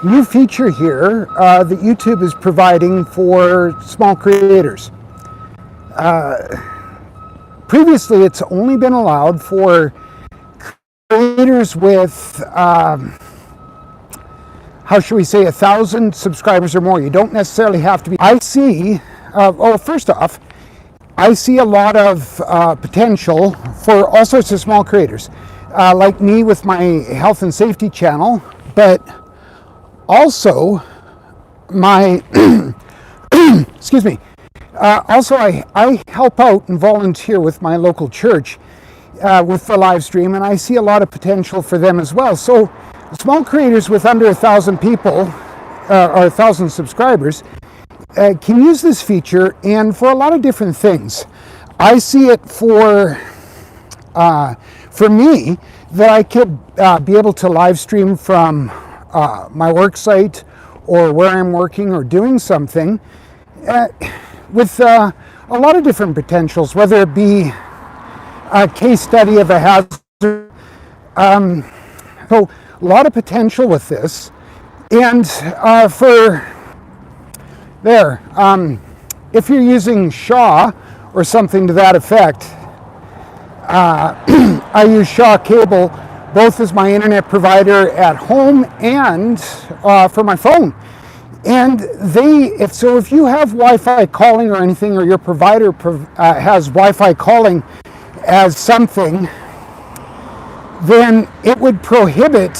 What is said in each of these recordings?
new feature here that YouTube is providing for small creators. Previously, it's only been allowed for creators with, how should we say, 1,000 subscribers or more. You don't necessarily have to be. I see, first off, I see a lot of potential for all sorts of small creators, like me with my health and safety channel, but also my, excuse me, also I help out and volunteer with my local church with the live stream, and I see a lot of potential for them as well. So small creators with under 1,000 people or 1,000 subscribers can use this feature, and for a lot of different things. I see it for me that I could be able to live stream from my work site or where I'm working or doing something with a lot of different potentials, whether it be a case study of a hazard. So a lot of potential with this. And if you're using Shaw or something to that effect, I use Shaw Cable both as my internet provider at home and for my phone. And if you have Wi-Fi calling or anything, or your provider has Wi-Fi calling as something, then it would prohibit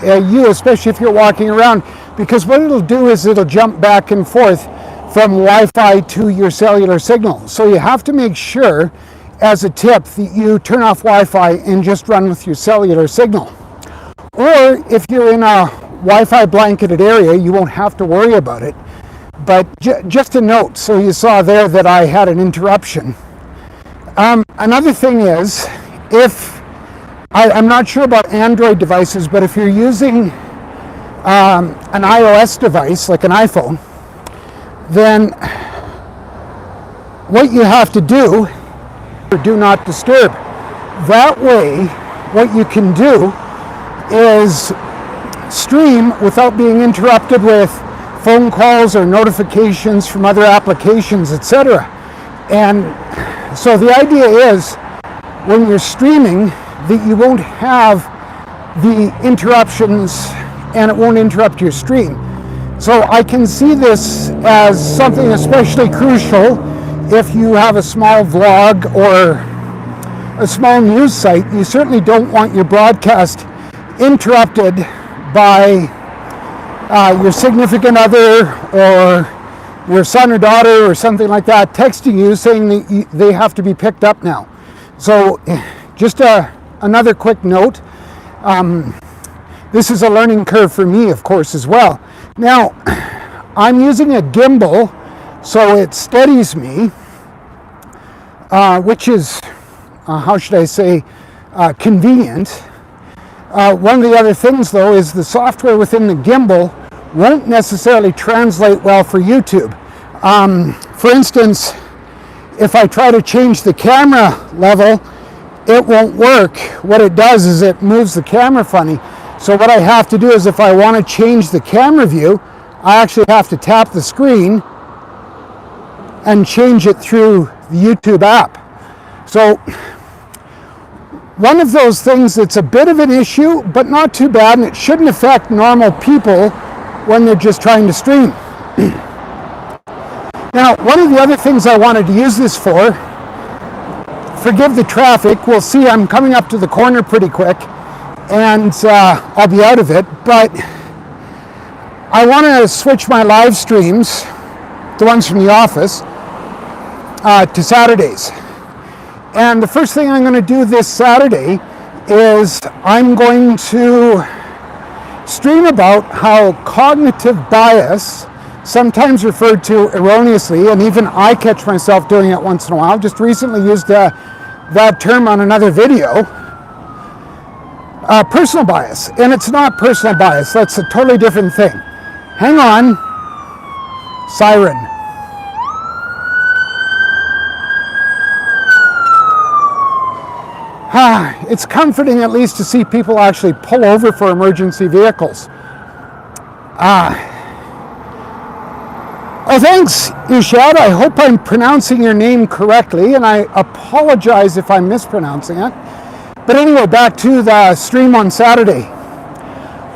you, especially if you're walking around, because what it'll do is it'll jump back and forth from Wi-Fi to your cellular signal. So you have to make sure, as a tip, that you turn off Wi-Fi and just run with your cellular signal. Or if you're in a Wi-Fi blanketed area, you won't have to worry about it. But just a note, so you saw there that I had an interruption. Another thing is, I'm not sure about Android devices, but if you're using an iOS device, like an iPhone, then what you have to do not disturb. That way, what you can do is stream without being interrupted with phone calls or notifications from other applications, etc. And so the idea is, when you're streaming, that you won't have the interruptions and it won't interrupt your stream. So I can see this as something especially crucial if you have a small vlog or a small news site. You certainly don't want your broadcast interrupted by your significant other or your son or daughter or something like that texting you saying that they have to be picked up now. So just another quick note. This is a learning curve for me, of course, as well. Now, I'm using a gimbal, so it steadies me, which is, how should I say, convenient. One of the other things, though, is the software within the gimbal won't necessarily translate well for YouTube. For instance, if I try to change the camera level, it won't work. What it does is it moves the camera funny. So what I have to do is, if I want to change the camera view, I actually have to tap the screen and change it through the YouTube app. So one of those things that's a bit of an issue, but not too bad, and it shouldn't affect normal people when they're just trying to stream. Now, one of the other things I wanted to use this for, forgive the traffic, we'll see, I'm coming up to the corner pretty quick, and I'll be out of it, but I want to switch my live streams, the ones from the office, to Saturdays. And the first thing I'm going to do this Saturday is I'm going to stream about how cognitive bias, sometimes referred to erroneously, and even I catch myself doing it once in a while, just recently used that term on another video, personal bias. And it's not personal bias, that's a totally different thing. Hang on, siren. It's comforting at least to see people actually pull over for emergency vehicles. Oh, thanks, Ishad. I hope I'm pronouncing your name correctly, and I apologize if I'm mispronouncing it. But anyway, back to the stream on Saturday.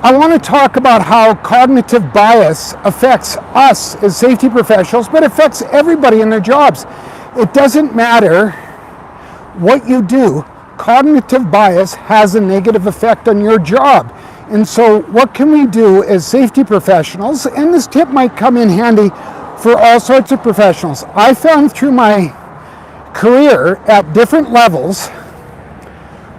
I want to talk about how cognitive bias affects us as safety professionals, but affects everybody in their jobs. It doesn't matter what you do, cognitive bias has a negative effect on your job. And so what can we do as safety professionals? And this tip might come in handy for all sorts of professionals. I found through my career at different levels,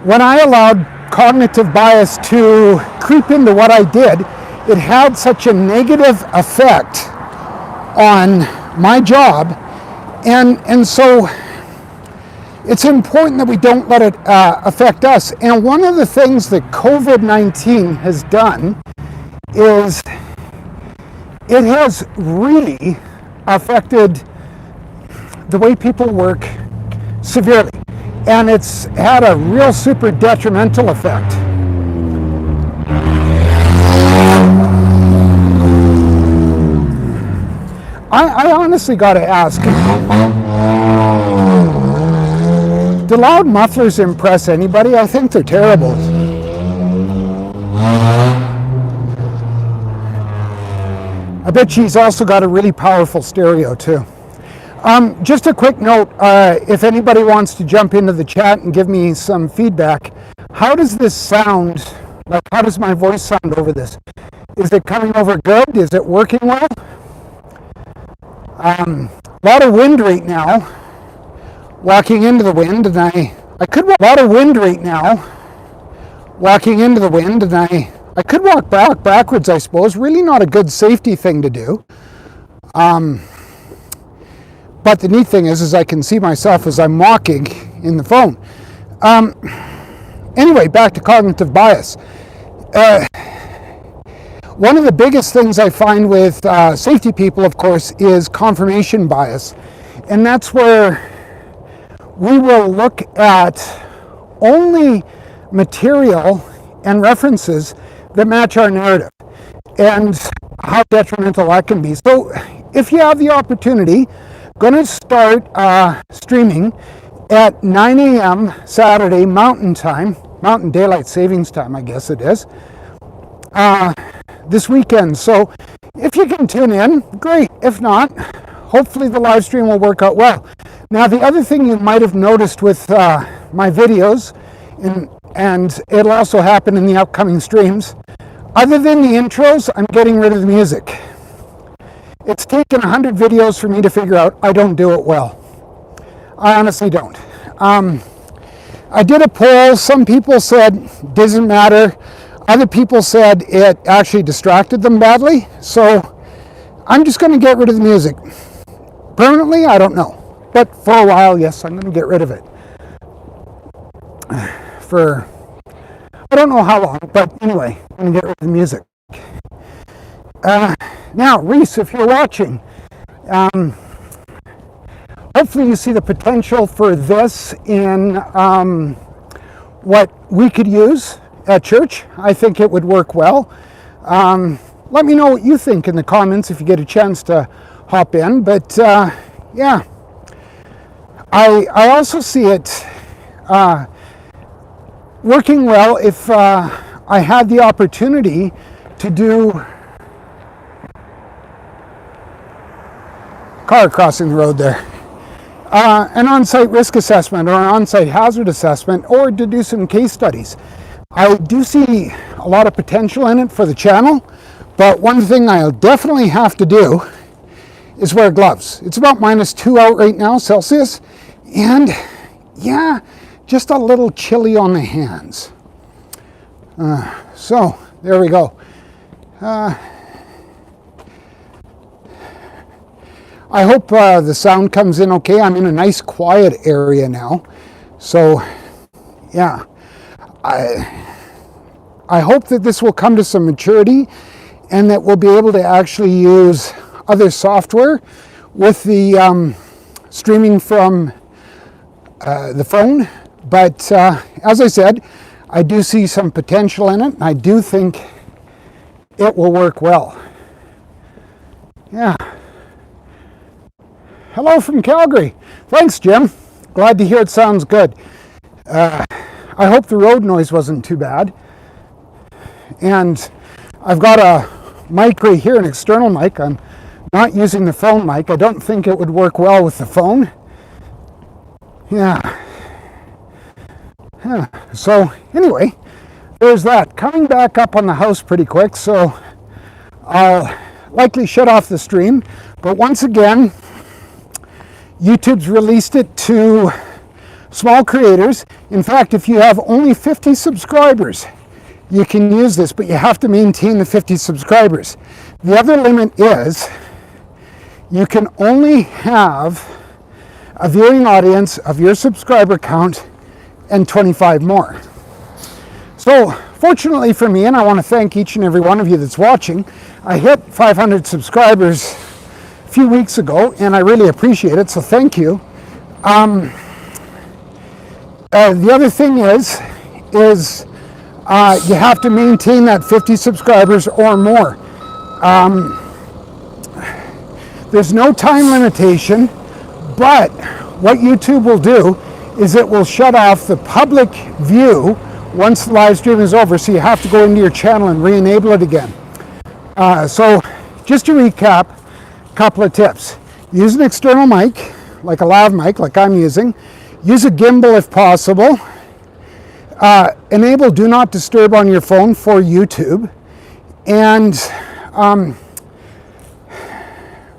when I allowed cognitive bias to creep into what I did, it had such a negative effect on my job. And so it's important that we don't let it affect us. And one of the things that COVID-19 has done is it has really affected the way people work severely. And it's had a real super detrimental effect. I honestly got to ask, do loud mufflers impress anybody? I think they're terrible. I bet she's also got a really powerful stereo too. Just a quick note, if anybody wants to jump into the chat and give me some feedback, how does this sound? Like, how does my voice sound over this? Is it coming over good? Is it working well? A lot of wind right now, walking into the wind, and I could walk, a lot of wind right now, walking into the wind, and I could walk backwards, I suppose. Really not a good safety thing to do. But the neat thing is I can see myself as I'm walking in the phone. Anyway, back to cognitive bias. One of the biggest things I find with safety people, of course, is confirmation bias. And that's where we will look at only material and references that match our narrative and how detrimental that can be. So if you have the opportunity, going to start streaming at 9 a.m. Saturday Mountain Time, Mountain Daylight Savings Time, I guess it is, this weekend. So if you can tune in, great. If not, hopefully the live stream will work out well. Now, the other thing you might have noticed with my videos, and it'll also happen in the upcoming streams, other than the intros, I'm getting rid of the music. It's taken 100 videos for me to figure out I don't do it well. I honestly don't. I did a poll. Some people said doesn't matter. Other people said it actually distracted them badly. So I'm just going to get rid of the music. Permanently, I don't know. But for a while, yes, I'm going to get rid of it. For, I don't know how long, but anyway, I'm going to get rid of the music. Now, Reese, if you're watching, hopefully you see the potential for this in what we could use at church. I think it would work well. Let me know what you think in the comments if you get a chance to hop in. But yeah, I also see it working well if I had the opportunity to do car crossing the road there. An on-site risk assessment or an on-site hazard assessment, or to do some case studies. I do see a lot of potential in it for the channel, but one thing I'll definitely have to do is wear gloves. It's about -2 out right now, Celsius, and yeah, just a little chilly on the hands. So there we go. I hope the sound comes in okay. I'm in a nice quiet area now. So yeah, I hope that this will come to some maturity and that we'll be able to actually use other software with the streaming from the phone. But as I said, I do see some potential in it. I do think it will work well. Yeah. Hello from Calgary. Thanks, Jim. Glad to hear it sounds good. I hope the road noise wasn't too bad. And I've got a mic right here, an external mic. I'm not using the phone mic. I don't think it would work well with the phone. Yeah. So anyway, there's that. Coming back up on the house pretty quick, so I'll likely shut off the stream. But once again, YouTube's released it to small creators. In fact, if you have only 50 subscribers, you can use this, but you have to maintain the 50 subscribers. The other limit is you can only have a viewing audience of your subscriber count and 25 more. So fortunately for me, and I want to thank each and every one of you that's watching, I hit 500 subscribers a few weeks ago, and I really appreciate it, so thank you. The other thing is you have to maintain that 50 subscribers or more. There's no time limitation, but what YouTube will do is it will shut off the public view once the live stream is over, so you have to go into your channel and re-enable it again. So just to recap, a couple of tips. Use an external mic, like a lav mic, like I'm using. Use a gimbal if possible. Enable Do Not Disturb on your phone for YouTube. And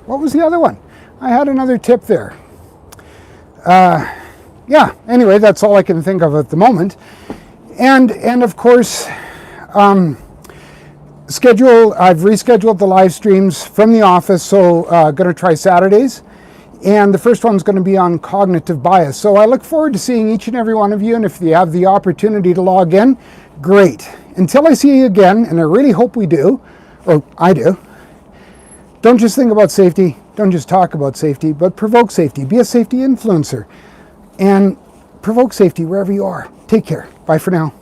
what was the other one? I had another tip there. Yeah, anyway, that's all I can think of at the moment. And of course, I've rescheduled the live streams from the office, so going to try Saturdays. And the first one's going to be on cognitive bias. So I look forward to seeing each and every one of you, and if you have the opportunity to log in, great. Until I see you again, and I really hope we do, or I do, don't just think about safety, don't just talk about safety, but provoke safety. Be a safety influencer, and provoke safety wherever you are. Take care. Bye for now.